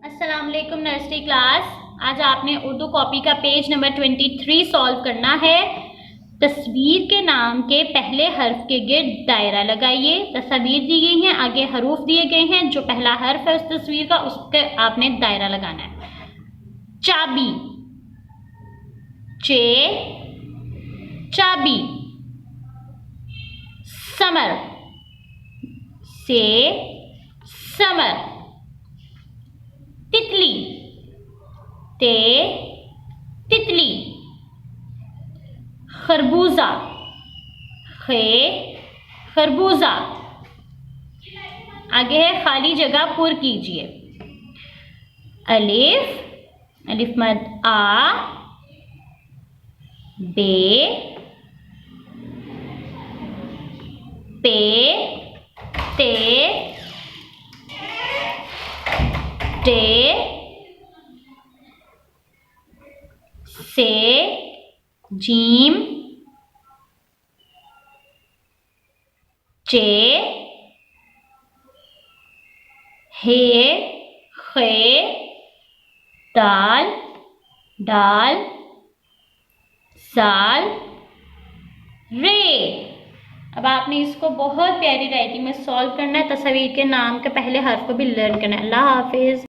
अस्सलाम वालेकुम nursery class. आज आपने उर्दू कॉपी का पेज नंबर 23 सॉल्व करना है। तस्वीर के नाम के पहले हर्फ के गिर्द दायरा लगाइए। तस्वीर दी गई हैं, आगे हरूफ दिए गए हैं, जो पहला हर्फ है उस तस्वीर का उसके आपने दायरा लगाना है। चाबी, चे चाबी। समर, से समर। तितली, ते तितली। खरबूजा, खे खरबूजा। आगे है खाली जगह पुर कीजिए। अलिफ, अलिफ मद आ, बे, पे, ते, टे, से, जीम, चे, हे, खे, दाल, डाल, साल, रे। अब आपने इसको बहुत प्यारी राइटिंग में सॉल्व करना है। तस्वीर के नाम के पहले हर्फ को भी लर्न करना है। अल्लाह हाफिज।